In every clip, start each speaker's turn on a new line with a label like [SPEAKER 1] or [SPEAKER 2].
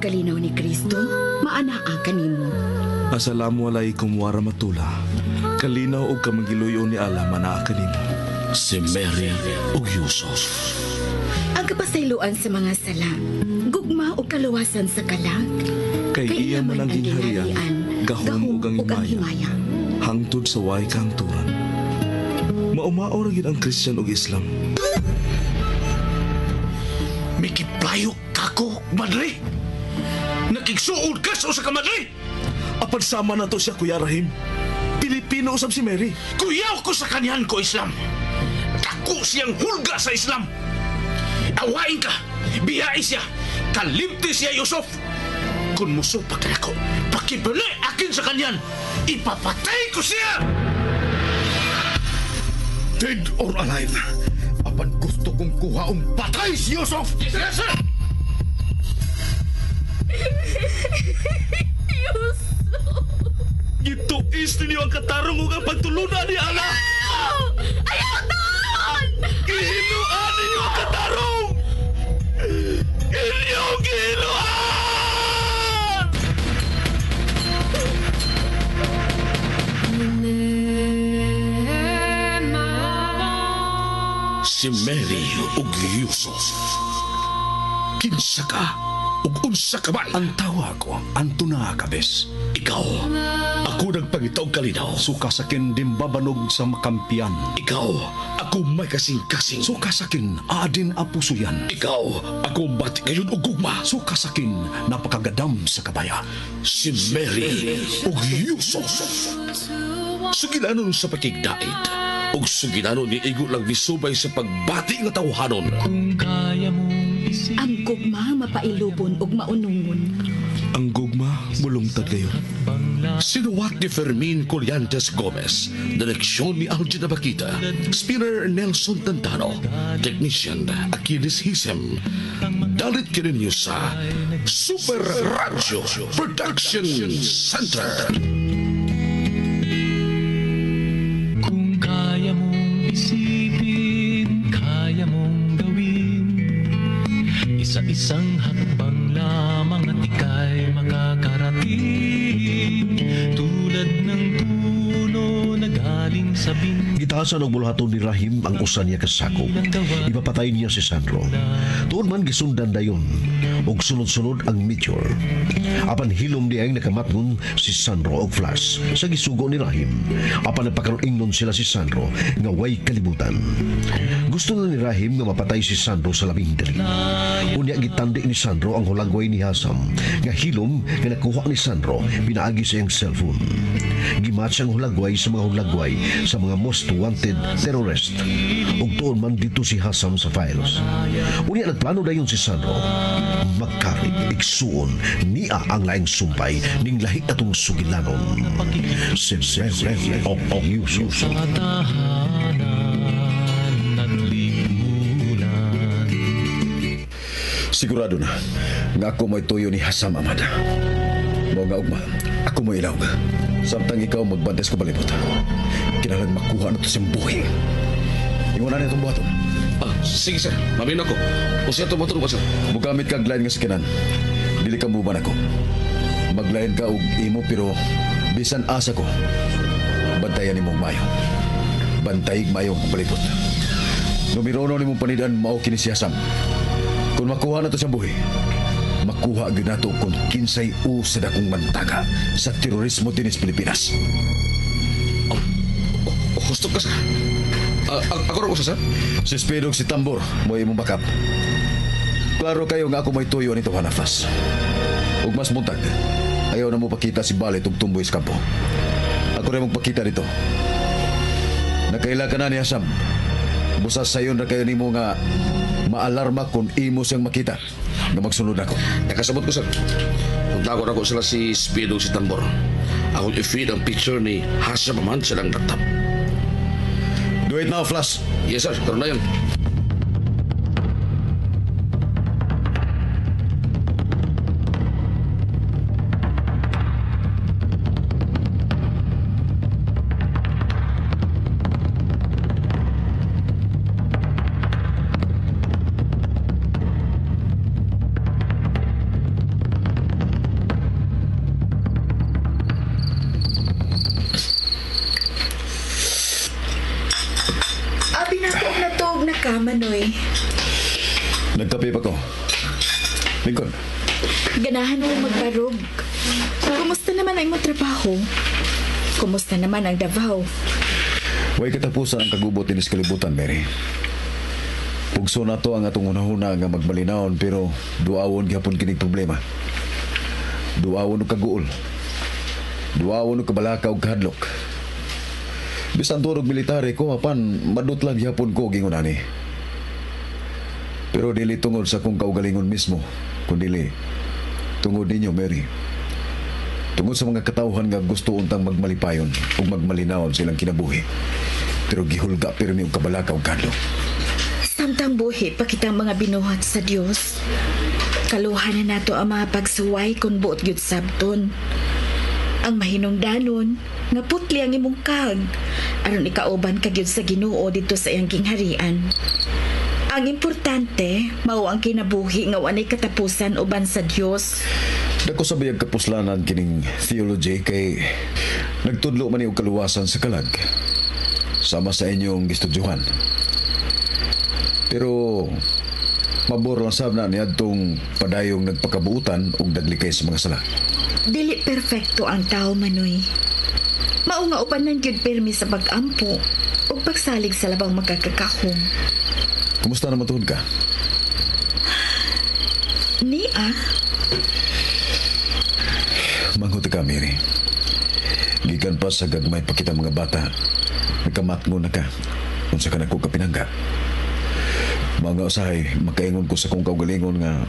[SPEAKER 1] pagkalinaw ni Kristo, maanaa kanimo.
[SPEAKER 2] Assalamualaikum warahmatullah. Kalinaw og kamangiluyo ni Allah manaa kanimo.
[SPEAKER 3] Si Mary ug Yusuf.
[SPEAKER 1] Ang kapasayloan sa mga sala, gugma o kaluwasan sa kalag.
[SPEAKER 2] Kay iya man ang gingharian, gahom ug ang himaya, hangtod sa way kahangturan. Maumao ra gid ang Christian ug Islam.
[SPEAKER 3] Mikiplayo kako, madre. Nakigsuod ka sa usa ka madre.
[SPEAKER 2] Apan sama na to siya, Kuya Rahim. Pilipino usab si Mary.
[SPEAKER 3] Kuyaw ko sa kanyan ko Islam. Dako siyang hulga sa Islam. Awain ka, biyain siya, kalimti siya Yusuf. Kung musupak ka ako, pakibali akin sa kanyan, ipapatay ko siya! Dead or alive, apan gusto kong kuhaong patay si Yusuf! Yes, sir!
[SPEAKER 1] Yusuf!
[SPEAKER 2] Gituis ninyo ang katarong ug ang pagtulunan ni Allah.
[SPEAKER 1] Ayaw doon!
[SPEAKER 2] Gihinuan ninyo ang katarong! Inyong gihinuan!
[SPEAKER 3] Si Mary ug Yusuf. Kinsa ka ug unsa ka man?
[SPEAKER 4] Ang tawa ko, Antuna Kabes.
[SPEAKER 3] Ikaw, ako nagpangitaw kalinaw.
[SPEAKER 4] Suka sakin dimbabanog sa makampian.
[SPEAKER 3] Ikaw, ako may kasing-kasing.
[SPEAKER 4] Suka sakin adin apuso yan.
[SPEAKER 3] Ikaw, ako bati kayon og gugma.
[SPEAKER 4] Suka sakin napakagadam sa kabaya.
[SPEAKER 3] Si Mary ug Yusuf. Sugilanon sa pakigdait. Ug sugilanon ni igo lang misubay sa pagbati nga tawhanon.
[SPEAKER 1] Ang gugma mapailubon ug maunungon.
[SPEAKER 2] Ang gugma mulungtad kayo.
[SPEAKER 3] Sinuwat ni Fermin Colliantes Gomez, direksyon ni Algina Bakita, spinner Nelson Tantano, technician Achilles Hisem. Dalit kininyo sa Super Radio Production Center.
[SPEAKER 5] Kung kaya mong isipin, kaya mong gawin, isa-isang hakbang lamang at ika'y makakarating, tulad ng puno na galing sa bingin.
[SPEAKER 6] Gitahasan og bulhaton ni Rahim ang usa niya kasakop. Ipapatay niya si Sandro. Tuon man gisundan dayon og sunod-sunod ang meteor. Apan hilom diay nakamatngon si Sandro og Flash sa gisugo ni Rahim. Apan nagpakaroon sila si Sandro nga way kalibutan. Gusto na ni Rahim nga mapatay si Sandro sa labing dali. Unya gitandi ni Sandro ang hulagway ni Hasam nga hilom nga nakuha ni Sandro pinaagi sa iyang cellphone. Gimatch ang hulagway sa mga hulagway sa mga most wanted terrorist. Ug tuon man dito si Hasam sa files. Unya nagplano dayon si Sandro magkarig igsuon niya ang laing sumpay ning lahi atong sugilanon. Si Mary of Yusuf.
[SPEAKER 3] Sigurado na nga ako mo'y tuyo ni Hasam Ahmad. Mao nga ugma, ako mo ilaw. Samtang ikaw magbantes ko balibot. Kinalang makuha na to siyang buhay. Ingon na itong buhaton. Sige sir, mamin ako. O siya tumatulog pa sir. Mugamit kag line nga sakinan. Dili ka muban ako. Maglayan ka og imo pero bisan asa ko. Bantayan ni mong mayo. Bantayig mayo ang balibot. Numirono ni mong panidan mao kini si Hasam. Kung makuha na to siyang buhay, makuha agad na to kung kinsay usad akong mantaga sa terorismo din sa Pilipinas. Gusto ka, sir? Ako rin usa, sir? Si Spedog si Tambor, mo imong bakap. Klaro kayo nga ako may tuyo nito hanafas. Ug mas muntag, ayaw na mo pakita si Balit ug tumboy sa kampo. Ako rin magpakita dito. Nakaila ka na ni Hasam. Busas sayon na kayo nimo nga maalarma kung imo siyang makita na magsunod ako. Nakasabot ko, sir. Punta ko sila si Speedo si Tambor. Ako i-feed ang picture ni Hasam Ahmad silang laptop. Do it now, Flash. Yes, sir. Karoon na yun.
[SPEAKER 1] ka, Manoy?
[SPEAKER 3] Nagkape pa ko. Lincoln,
[SPEAKER 1] Ganahan ko magbarog. Kumusta naman ang imong trabaho? Kumusta naman ang Davao?
[SPEAKER 3] way katapusan ang kagubot inis kalibutan, Mary. Pugso na to ang atong hunahuna nga magmalinawon pero duawon gyapon kining problema. Duawon og kaguol. Duawon og kabalakaw ug kahadlok. Bisan turog military ko apan madutlan gyapon ko gingon ani. Pero dili tungod sa kong kaugalingon mismo, kundi tungod ninyo, Mary. Tungod sa mga katawhan nga gusto untang magmalipayon ug magmalinawon silang kinabuhi. Pero gihulga pirmi og kabalakaw ug kahadlok.
[SPEAKER 1] Samtang buhi pa kitang mga binuhat sa Dios. Kaluhan na nato ang mga pagsuway kung buot gyud sabton. Ang mahinungdanon nga putli ang imong kag aron ikauban ka gyud sa Ginoo dito sa iyang gingharian. Ang importante mao ang kinabuhi nga walay katapusan uban sa Dios.
[SPEAKER 3] Dako sa bayag kapuslanan kining theology kay nagtudlo man og kaluwasan sa kalag. Sama sa inyong gistudyuhan. Pero mabor lang sab na niadtong padayong nagpakabuutan og daglikay sa mga sala.
[SPEAKER 1] Dili perfecto ang tao, Manoy. Mao nga uban nang gyud pirmi sa pag-ampo ug pagsalig sa labang makakakahom.
[SPEAKER 3] Kumusta naman tuhod ka?
[SPEAKER 1] Nia,
[SPEAKER 3] Manghot ka, Mary. Gikan pa sa gagmay pa kita mga bata. Nagkamatngo na ka. Unsa ka na ko kapinangga. Mga usahay, makaingon ko sa kong kaugalingon nga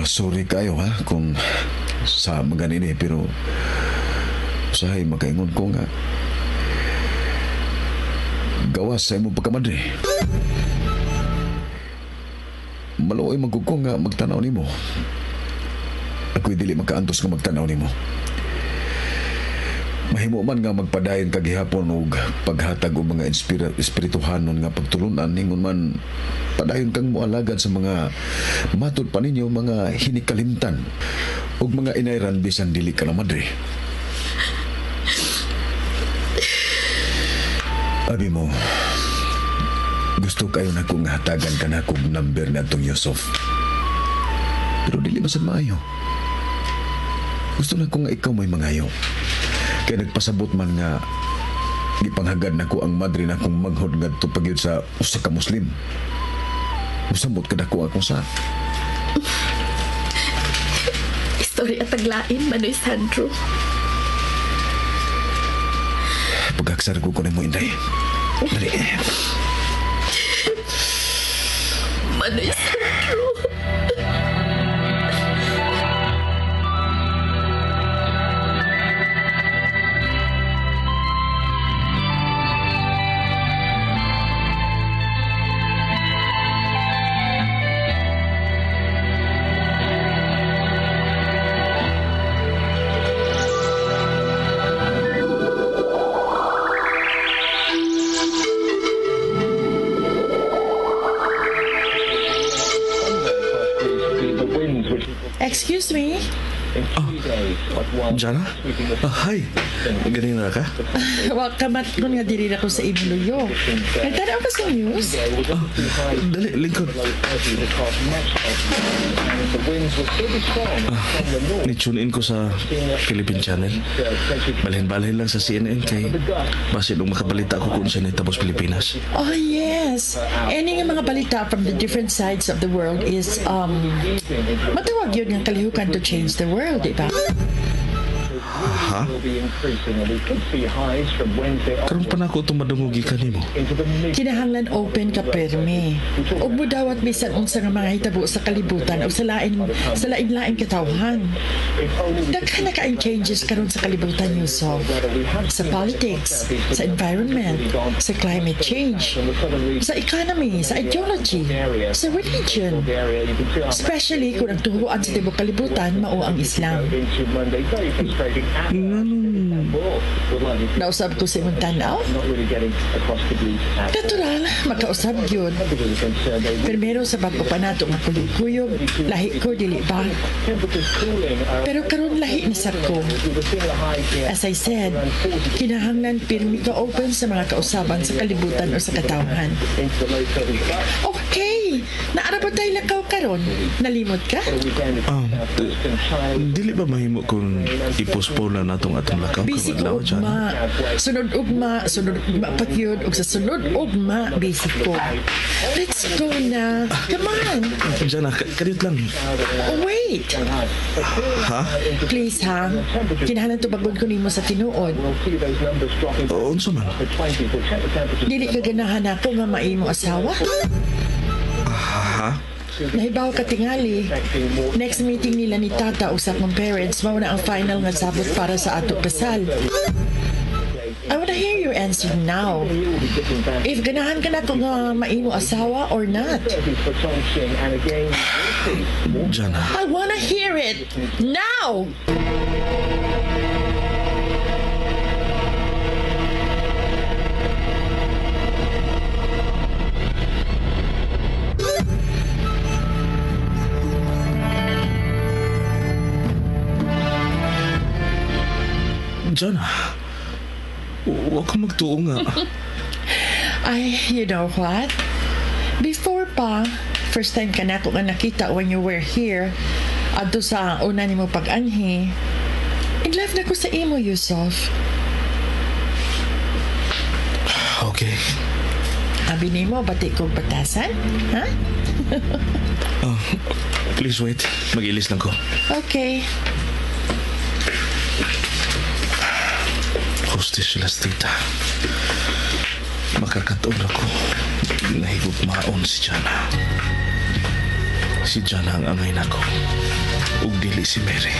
[SPEAKER 3] sorry kayo ha kung sa mga nini pero usahay makaingon ko nga gawas sa imong pagkamadre. Maluoy magkuko nga magtanaw nimo. Ako'y dili makaantos nga magtanaw nimo. Mahimo man nga magpadayon kagihapon og paghatag og mga espirituhanon nga pagtulunan ningon man padayon kang moalagad sa mga matud pa ninyo mga hinikalimtan og mga inayran bisan dili ka na madre. Abi mo, gusto kayo na kong hatagan ka na kong number na itong Yusuf. Pero dili masad maayo. Gusto na ko nga ikaw may mangayo. Kaya nagpasabot man nga gipanghagad na ko ang madre na kong maghod nga ito pagyod sa usa ka Muslim. Usabot ka na ko akong sa.
[SPEAKER 1] istorya taglain, Manoy Sandro.
[SPEAKER 3] Pagkaksar ko na mo, Inday. Dali.
[SPEAKER 1] Manoy Sandro.
[SPEAKER 7] Excuse me?
[SPEAKER 2] Jana? Hi. Galing na ka?
[SPEAKER 7] Wakamat ko nga diri na ko sa Ibluyo. Nagtanaw ka sa news?
[SPEAKER 2] Dali, Lincoln. Ni-tune in ko sa Philippine Channel. Balhin-balhin lang sa CNN kay basin nung makabalita ko kung saan tapos Pilipinas.
[SPEAKER 7] Oh, yes. Any nga mga balita from the different sides of the world is, matawag yun ng kalihukan to change the world, di ba?
[SPEAKER 2] Ha? Karon pa na ako itong madungugi ka nimo.
[SPEAKER 7] Kinahanglan open ka permi. Ug mo dawat bisan unsa nga mga hitabo sa kalibutan o sa lain-laing katawhan. Daghan na kaayong changes karon sa kalibutan, Yusuf. Sa politics, sa environment, sa climate change, sa economy, sa ideology, sa religion. Especially kung ang tuhuan sa tibok kalibutan mao ang Islam. Nausab ko sa imong tanaw? Natural, makausab yun. Primero sa bago pa nato nga kuyog, lahi ko dili ba? Pero karon lahi ni sab ko. As I said, kinahanglan pirmi ka open sa mga kausaban sa kalibutan o sa katawhan. Okay, naara ba tayo lakaw karon? Nalimot ka?
[SPEAKER 2] Dili ba mahimo kung i-postpone na natong atong lakaw
[SPEAKER 7] Busy
[SPEAKER 2] kung adlaw,
[SPEAKER 7] ko ugma. Sunod ugma pakyod ug sa sunod ugma busy ko. Let's go na. Come on.
[SPEAKER 2] Jana, kadit lang.
[SPEAKER 7] Oh, wait.
[SPEAKER 2] Ha?
[SPEAKER 7] Please ha. Kinahanglan tubagod ko nimo sa tinuod.
[SPEAKER 2] Unsa man?
[SPEAKER 7] Dili ka ganahan ako nga maimo asawa.
[SPEAKER 2] Ha?
[SPEAKER 7] Nahibaw ka tingali. Next meeting nila ni Tata usap ng parents mao na ang final nga sabot para sa ato kasal. I wanna hear your answer now. If ganahan ka na ko nga maimo asawa or not.
[SPEAKER 2] Jana.
[SPEAKER 7] I wanna hear it now.
[SPEAKER 2] Jana. Huwag kang magtuo nga.
[SPEAKER 7] Ay, you know what? Before pa, first time ka na ako nga nakita when you were here, adto sa una nimo pag-anhi, in love na ko sa imo, Yusuf.
[SPEAKER 2] Okay.
[SPEAKER 7] Abi nimo, bati kong batasan? Ha?
[SPEAKER 2] Please wait. Mag-ilis lang ko.
[SPEAKER 7] Okay.
[SPEAKER 2] Hostess sila tita. Makakataon ako. Nahigog maon si Jana. Si Jana ang angay nako. Ug dili si Mary.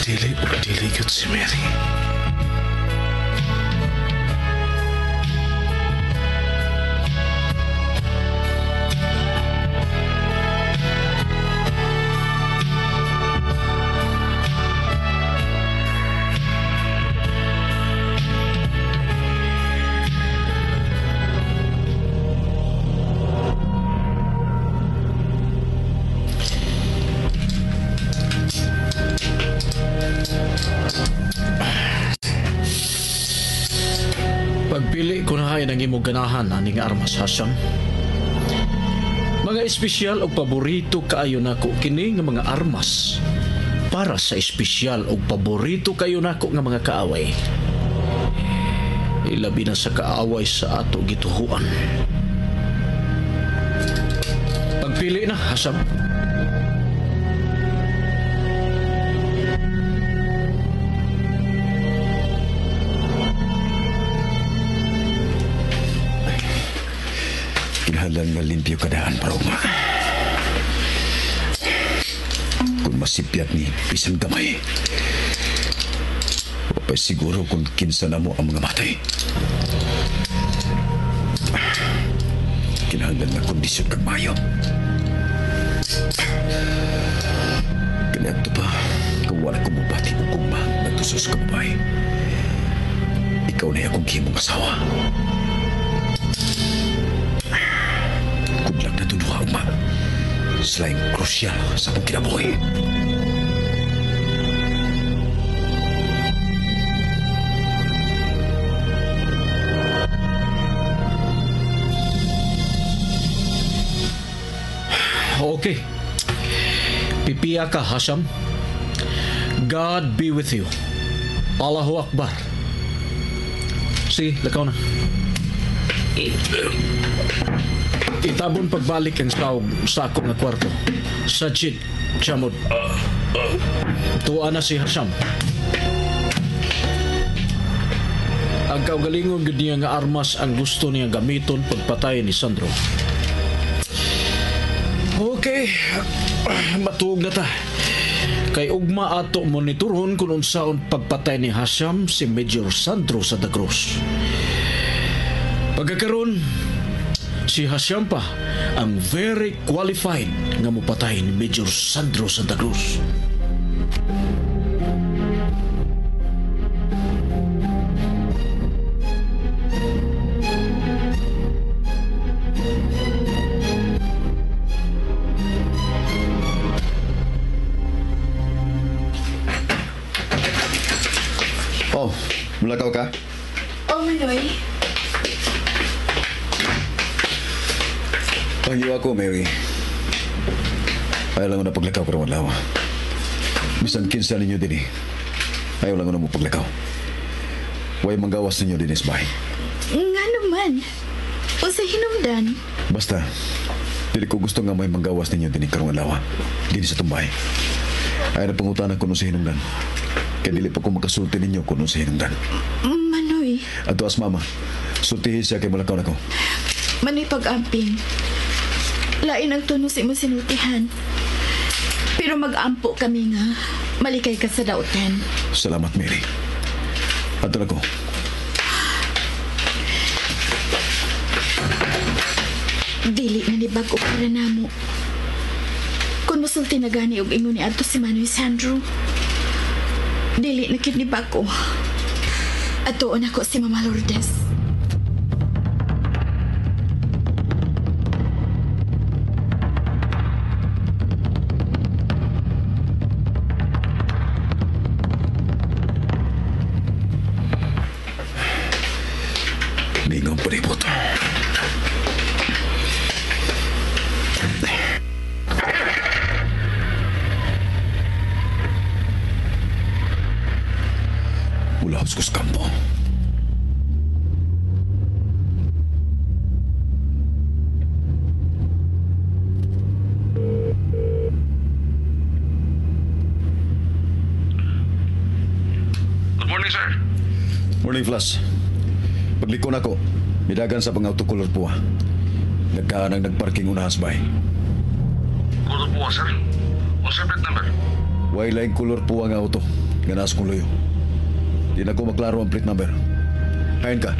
[SPEAKER 2] Dili ug dili gyud si Mary.
[SPEAKER 8] Pagpili ko na ang imong ganahan ani nga armas, Hasham. Mga espesyal o paborito kaayo nako kini nga mga armas para sa espesyal o paborito kayo nako nga mga kaaway. Ilabi na sa kaaway sa ato gituhuan. Pagpili na, Hasham.
[SPEAKER 3] Kinahanglan nga limpyo kadaan para uma. Kung masipyat ni bisan gamay, wapay siguro kung kinsa na mo ang mga matay. Kinahanglan nga kondisyon kag mayo. Kaniadto pa, kung wala ko mabati o kugma nagtusos ka babay, ikaw na akong himong asawa. Kudlag na tuduha, uma. Selain krusial sa akong kinabuhi.
[SPEAKER 8] Okay. Pipiya ka, Hasham. God be with you. Allahu Akbar. Si, lakaw na. Itabon pagbalik ang sakop na kwarto. Sajid, Chamud. Tuwa na si Hasham. Ang kaugalingon gud niya nga armas ang gusto niya gamiton pagpatay ni Sandro. Okay, matuog na ta. Kay ugma ato monitoron kung unsaon pagpatay ni Hasham si Major Sandro Santa Cruz. Pagkakaroon, si Hasham pa ang very qualified nga mupatay ni Major Sandro Santa Cruz.
[SPEAKER 3] Mulakaw ka?
[SPEAKER 1] Oh, Manoy.
[SPEAKER 3] Pangyo ako, Mary. Ayaw lang na paglakaw karong adlaw. Bisan kinsa ninyo din ayaw lang na mo paglakaw. Way manggawas ninyo din sa bahay.
[SPEAKER 1] Nga naman. O sa hinungdan.
[SPEAKER 3] Basta, dili ko gusto nga may manggawas ninyo din karong adlaw. Dili sa tumbay. Ayaw na pangutanan ko nun sa hinungdan. Kaya dili pa ko makasulti ninyo ko nun sa hinungdan.
[SPEAKER 1] Manoy.
[SPEAKER 3] Ato as mama, sultihin siya kay mulakaw na ko.
[SPEAKER 1] Manoy pag-amping. Lain ang tuno sa imong sinultihan. Pero mag-ampo kami nga. Malikay ka sa daotan.
[SPEAKER 3] Salamat, Mary. Ato na ko.
[SPEAKER 1] Dili na ni bag-o para namo. Kung musulti na gani og ingon ni adto si Manoy Sandro. Dili na kid ni bag-o. Atuon ako si Mama Lourdes.
[SPEAKER 3] Ningang palibot. Mula ko sa kampo.
[SPEAKER 9] Good morning, sir.
[SPEAKER 3] Morning, Flash. Pagliko na ko, midagan sa pang-autocolor po. Nagkaan ang nagparking unahas bay.
[SPEAKER 9] Color po, sir. O sir, plate number.
[SPEAKER 3] Way laing color po ang auto. Ganas kong loyo. Di na ko maklaro ang plate number. Hain ka.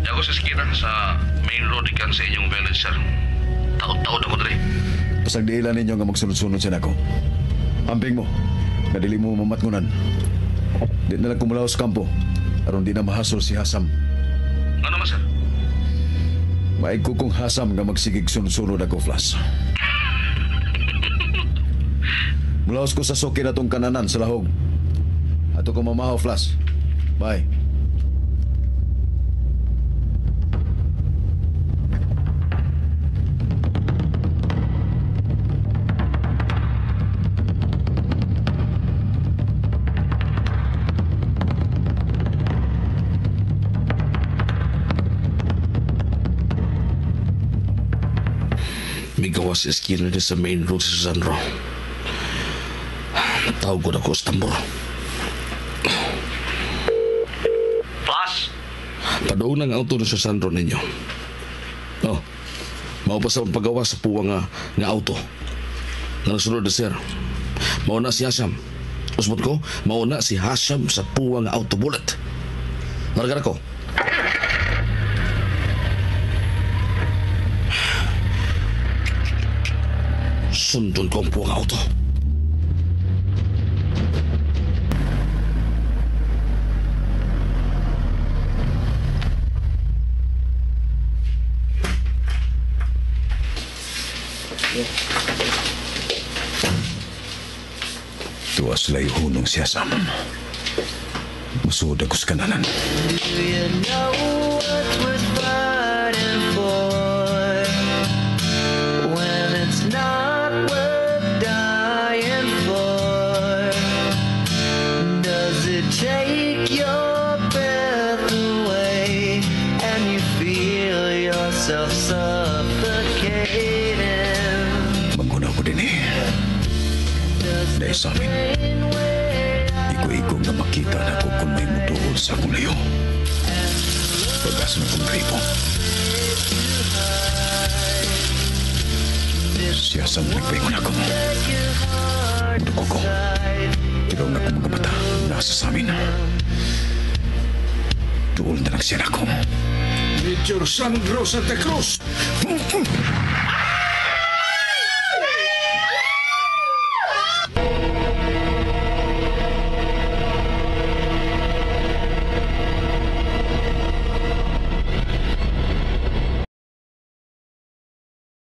[SPEAKER 9] Yago sa skina sa main road ikan sa inyong village, sir. Taot-taot ako dali.
[SPEAKER 3] Pasagdiilan ninyo nga magsunod-sunod siya nako. Amping mo, nadili mo mamatngunan. Di na lang kumulaw sa kampo. Aron di na mahasol si Hasam.
[SPEAKER 9] Ano naman, sir?
[SPEAKER 3] Maig ko kong Hasam nga magsigig sunod-sunod ako, Flash. Mulaos ko sa soki na tong kananan sa lahog. Ato ko mamahaw, Flash. Bye.
[SPEAKER 9] May gawas sa skina din sa main road sa Sandro. Tawag ko na ko sa tambor. Plus! Padoon ang auto na sa Sandro ninyo. Oh, maupasa ang paggawa sa puwang nga auto. Nangsunod na, sir. Mauna si Hasham. Usbot ko, mauna si Hasham sa puwang nga auto bullet. Naragan ako. Sundon ko ang puwang auto.
[SPEAKER 3] Tuwas lay hunong siya sa amin. Musud ako sa kananan.
[SPEAKER 10] Do you know what's worth fighting for when it's not worth dying for? Does it take your breath away and you feel yourself suffocating?
[SPEAKER 3] Manguna ko din dahil sa amin, iko-iko na makita na ko kung may mutuol sa akong layo. Pag-asa na kong gripo. Siya sa nagpaingon ako. Muduko ko. Pero na kong mga mata nasa sa amin. Tuol na lang siya na ako.
[SPEAKER 8] Major Sandro Santa Cruz.